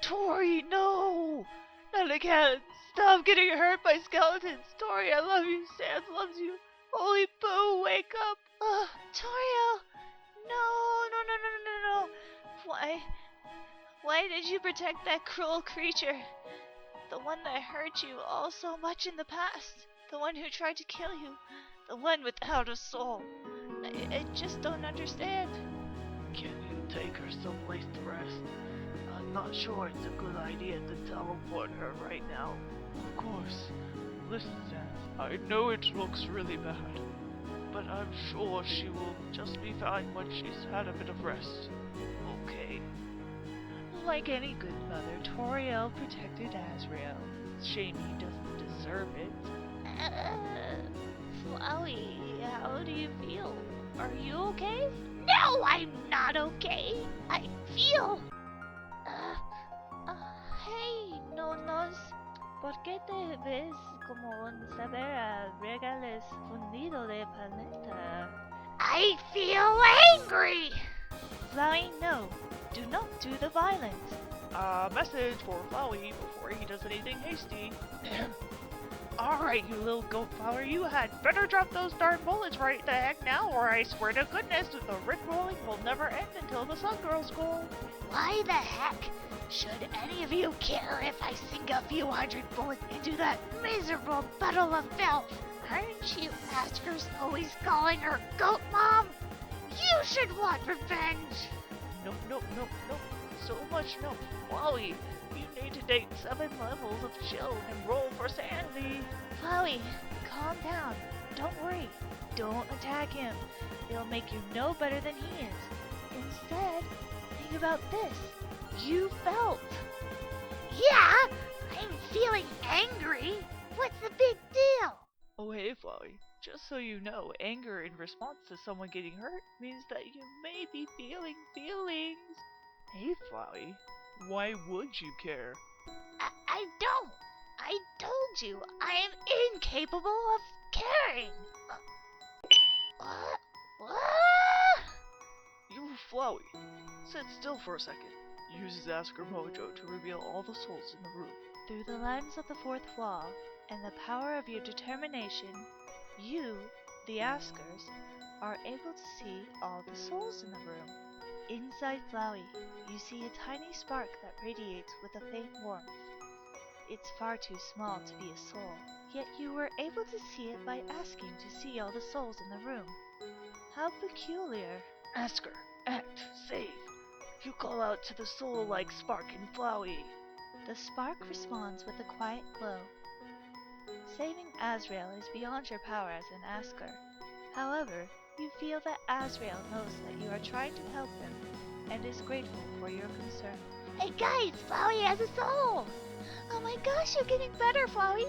Tori, no! Not again! Stop getting hurt by skeletons! Tori, I love you. Sans loves you. Holy Boo, wake up! Toriel! No. Why did you protect that cruel creature? The one that hurt you all so much in the past. The one who tried to kill you. The one without a soul. I just don't understand. Can you take her someplace to rest? I'm not sure it's a good idea to teleport her right now. Of course. Listen, Sans, I know it looks really bad, but I'm sure she will just be fine when she's had a bit of rest. Okay? Like any good mother, Toriel protected Azrael. Shame he doesn't deserve it. Flowey, how do you feel? Are you okay? No, I'm not okay. I feel... hey, nonos. ¿Por qué te ves como un saber regales fundido de paleta? I feel angry! Flowey, no. Do not do the violence. Message for Flowey before he does anything hasty. Alright, you little goat flower, you had better drop those darn bullets right the heck now, or I swear to goodness the rickrolling will never end until the sun grows gold. Why the heck should any of you care if I sink a few hundred bullets into that miserable bundle of filth? Aren't you Askers always calling her goat mom? You should want revenge! Nope. So much no. Flowey, you need to take 7 levels of chill and roll for sanity. Flowey, calm down. Don't worry. Don't attack him. It'll make you no better than he is. Instead, think about this. You felt. Yeah, I'm feeling angry. What's the big deal? Oh hey Flowey, just so you know, anger in response to someone getting hurt means that you may be feeling feelings. Hey Flowey, why would you care? I don't. I told you, I am incapable of caring. What? You Flowey, sit still for a second. Use Asker Mojo to reveal all the souls in the room. Through the lens of the fourth wall and the power of your determination, you, the Askers, are able to see all the souls in the room. Inside Flowey, you see a tiny spark that radiates with a faint warmth. It's far too small to be a soul, yet you were able to see it by asking to see all the souls in the room. How peculiar. Asker, act, save. You call out to the soul like Spark and Flowey. The spark responds with a quiet glow. Saving Azrael is beyond your power as an Asker. However, you feel that Azrael knows that you are trying to help him and is grateful for your concern. Hey guys, Flowey has a soul! Oh my gosh, you're getting better, Flowey!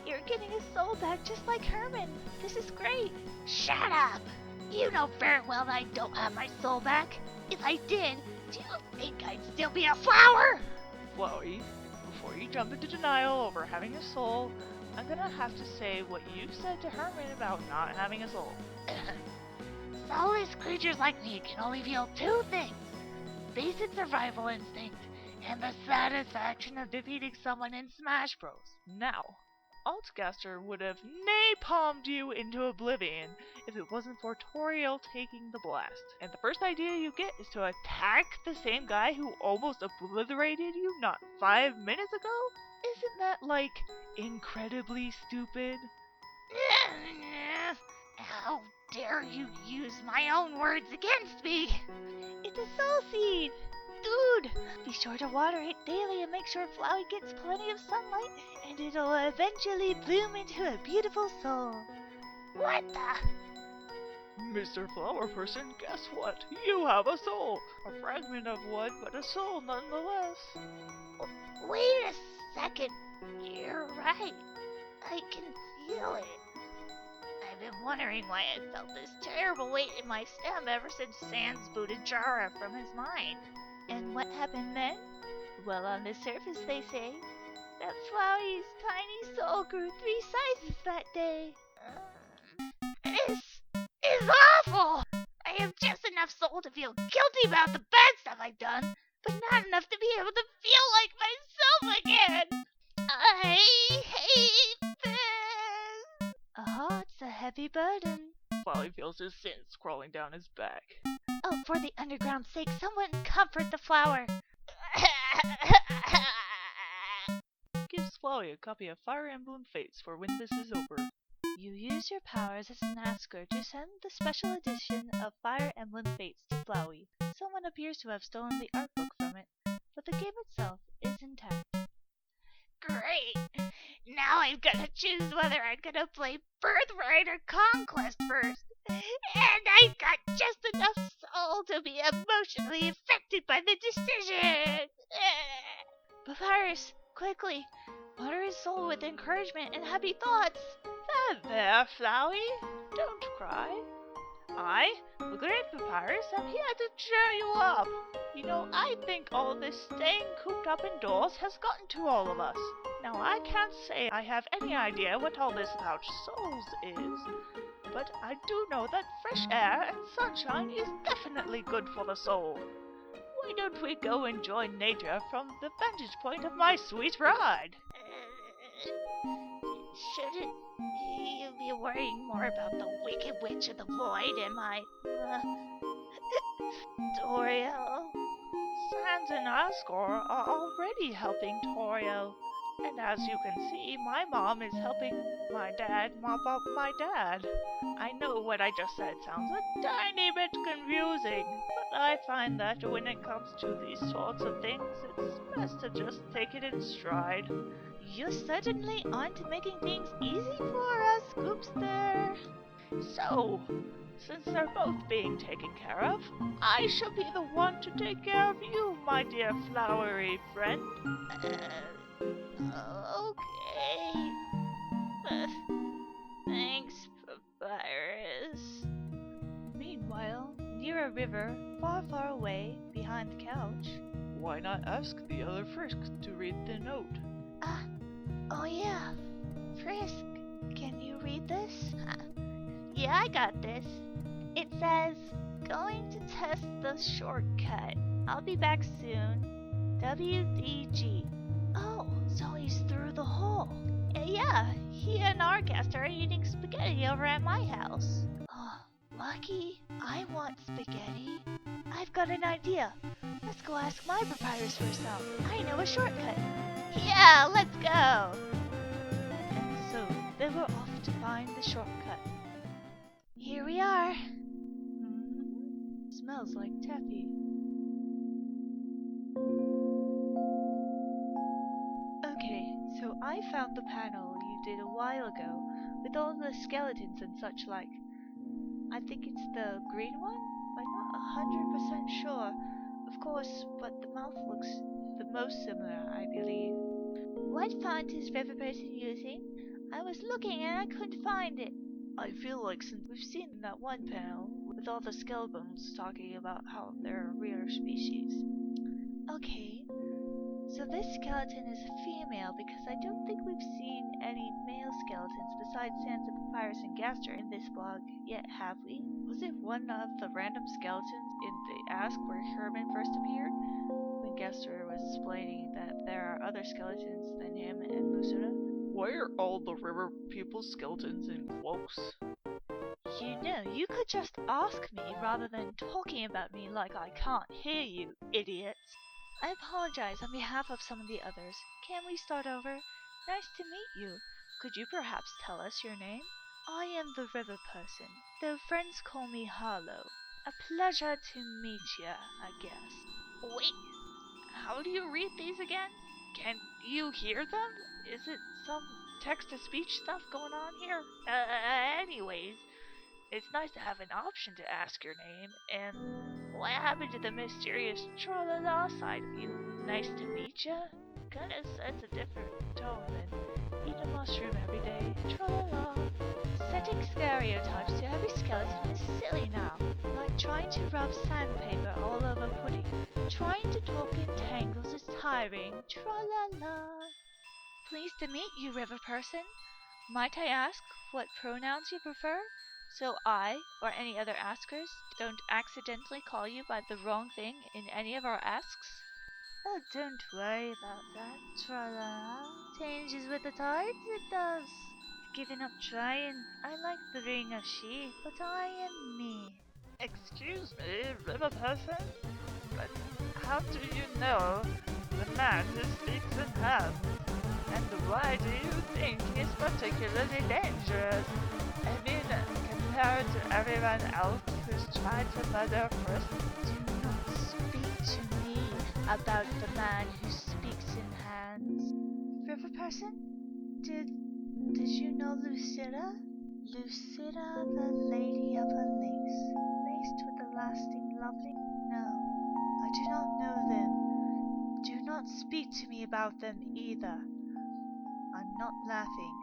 You're getting a soul back just like Herman. This is great. Shut up! You know very well that I don't have my soul back. If I did, do you think I'd still be a flower? Flowey, before you jump into denial over having a soul, I'm gonna have to say what you said to Herman about not having a soul. Soulless creatures like me can only feel 2 things. Basic survival instinct and the satisfaction of defeating someone in Smash Bros. Now, Altcaster would have napalmed you into oblivion if it wasn't for Toriel taking the blast. And the first idea you get is to attack the same guy who almost obliterated you not 5 minutes ago? Isn't that, like, incredibly stupid? How dare you use my own words against me? It's a soul seed! Dude, be sure to water it daily and make sure Flowey gets plenty of sunlight, and it'll eventually bloom into a beautiful soul. What the? Mr. Flower Person, guess what? You have a soul! A fragment of one, but a soul nonetheless. Wait a second. You're right. I can feel it. I've been wondering why I felt this terrible weight in my stem ever since Sans booted Jara from his mind. And what happened then? Well, on the surface they say that Flowey's tiny soul grew 3 sizes that day. This is awful! I have just enough soul to feel guilty about the bad stuff I've done, but not enough to be able to feel like myself again. I hate this. It's a heavy burden. Flowey feels his sins crawling down his back. Oh, for the underground's sake, someone comfort the flower. Gives Flowey a copy of Fire Emblem Fates for when this is over. You use your powers as an asker to send the special edition of Fire Emblem Fates to Flowey. Someone appears to have stolen the art book from it, but the game itself is intact. Great! Now I've got to choose whether I'm gonna play Birthright or Conquest first. And I've got just enough soul to be emotionally affected by the decision. Papyrus, quickly, water his soul with encouragement and happy thoughts. There, Flowey. Don't cry. I, the great Papyrus, am here to cheer you up. You know, I think all this staying cooped up indoors has gotten to all of us. Now, I can't say I have any idea what all this about souls is, but I do know that fresh air and sunshine is definitely good for the soul. Why don't we go enjoy nature from the vantage point of my sweet ride? Shouldn't you be worrying more about the Wicked Witch of the Void and my, Toriel? Sans and Asgore are already helping Toriel. And as you can see, my mom is helping my dad mop up my dad. I know what I just said sounds a tiny bit confusing, but I find that when it comes to these sorts of things, it's best to just take it in stride. You certainly aren't making things easy for us, Scoopster. So, since they're both being taken care of, I shall be the one to take care of you, my dear flowery friend. Okay. Thanks, Papyrus. Meanwhile, near a river, far, far away, behind the couch. Why not ask the other Frisk to read the note? Oh yeah. Frisk, can you read this? Yeah, I got this. It says, going to test the shortcut. I'll be back soon. WDG. Oh, so he's through the hole. Yeah, he and Argaster are eating spaghetti over at my house. Oh, lucky. I want spaghetti. I've got an idea. Let's go ask my Papyrus for some. I know a shortcut. Yeah, let's go. And so they were off to find the shortcut. Here we are. Smells like taffy. Okay, so I found the panel you did a while ago with all the skeletons and such like. I think it's the green one? I'm not 100% sure, of course, but the mouth looks the most similar, I believe. What font is riverperson using? I was looking and I couldn't find it. I feel like since we've seen that one panel with all the skeletons talking about how they're a rare species. Okay, so this skeleton is a female because I don't think we've seen any male skeletons besides Sansa, Papyrus, and Gaster in this blog yet, have we? Was it one of the random skeletons in the Ask where Herman first appeared? When Gaster was explaining that there are other skeletons than him and Lucina? Why are all the river people's skeletons in quotes? You know, you could just ask me rather than talking about me like I can't hear you, idiots. I apologize on behalf of some of the others. Can we start over? Nice to meet you. Could you perhaps tell us your name? I am the river person, though friends call me Harlow. A pleasure to meet ya, I guess. Wait, how do you read these again? Can you hear them? Is it some text-to-speech stuff going on here? Anyways, it's nice to have an option to ask your name, and what happened to the mysterious tra-la-la side of you? Nice to meet ya? Kinda sets a different tone than eat a mushroom every day, tra-la-la. Setting stereotypes to every skeleton is silly now, like trying to rub sandpaper all over pudding. Trying to talk in tangles is tiring, tra-la-la. Pleased to meet you, river person. Might I ask what pronouns you prefer? So I, or any other askers, don't accidentally call you by the wrong thing in any of our asks? Oh, don't worry about that, tra-la-la. Changes with the tides, it does. Given up trying. I like the ring of she, but I am me. Excuse me, riverperson, but how do you know the man who speaks in hands? And why do you think he's particularly dangerous? I mean, compared to everyone else who's tried to murder Frisk? Do not speak to me about the man who speaks in hands. River person, did you know Lucilla? Lucilla, the lady of a lace, laced with a lasting loving? No, I do not know them. Do not speak to me about them either. I'm not laughing.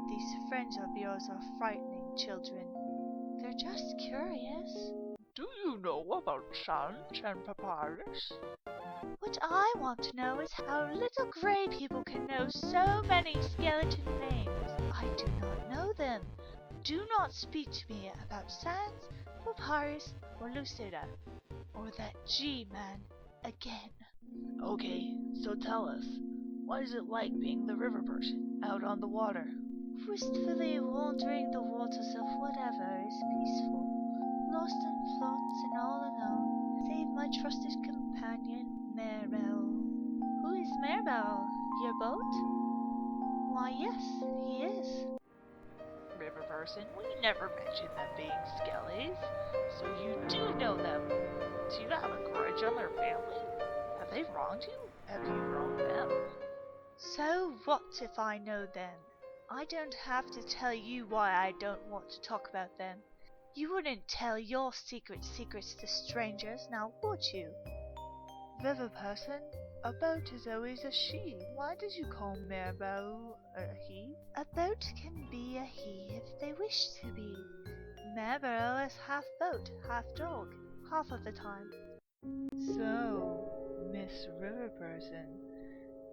These friends of yours are frightening children. They're just curious. Do you know about Shanch and Papyrus? What I want to know is how little gray people can know so many skeleton names. I do not know them. Do not speak to me about Sans, Papyrus, or Lucida, or that G-man again. Okay, so tell us, what is it like being the river person out on the water? Wistfully wandering the waters of whatever is peaceful, lost in plots and all alone, save my trusted companion, Maribel. Who is Maribel? Your boat? Why, yes, he is. River person, we never mentioned them being skellies, so you do know them. Do you have a grudge on their family? Have they wronged you? Have you wronged them? So what if I know them? I don't have to tell you why I don't want to talk about them. You wouldn't tell your secrets to strangers, now would you? River person, a boat is always a she. Why did you call Maribel a he? A boat can be a he if they wish to be. Maribel is half boat, half dog, half of the time. So, Miss Riverperson,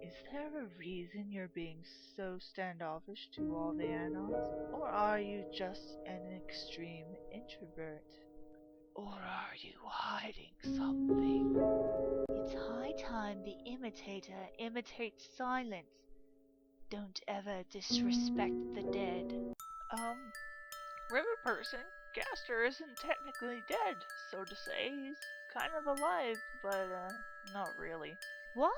is there a reason you're being so standoffish to all the Anons? Or are you just an extreme introvert? Or are you hiding something? It's high time the imitator imitates silence. Don't ever disrespect the dead. Riverperson, Gaster isn't technically dead, so to say. He's kind of alive, but, not really. What?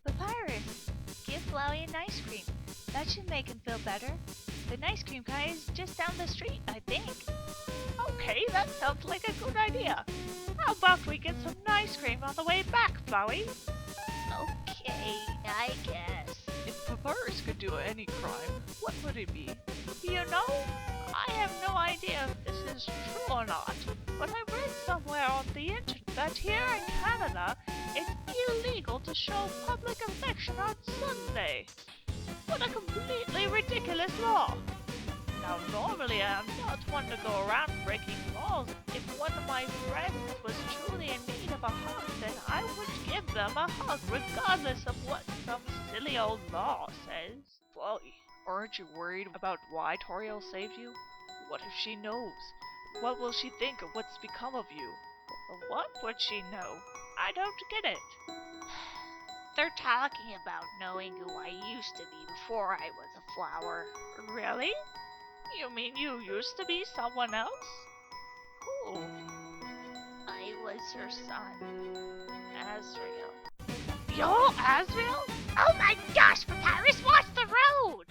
Papyrus, give Flowey an ice cream. That should make him feel better. The ice cream guy is just down the street, I think. Okay, that sounds like a good idea. How about we get some ice cream on the way back, Flowey? Okay, I guess. If Papyrus could do any crime, what would it be? You know, I have no idea if this is true or not, but I read somewhere on the internet that here in Canada, it's illegal to show public affection on Sunday. What a completely ridiculous law! Now, normally I'm not one to go around breaking laws. If one of my friends was truly in need of a hug, then I would give them a hug, regardless of what some silly old law says. Flowey, aren't you worried about why Toriel saved you? What if she knows? What will she think of what's become of you? What would she know? I don't get it. They're talking about knowing who I used to be before I was a flower. Really? You mean you used to be someone else? Who? I was her son, Azrael. You're Azrael? Oh my gosh, Papyrus, watch the road!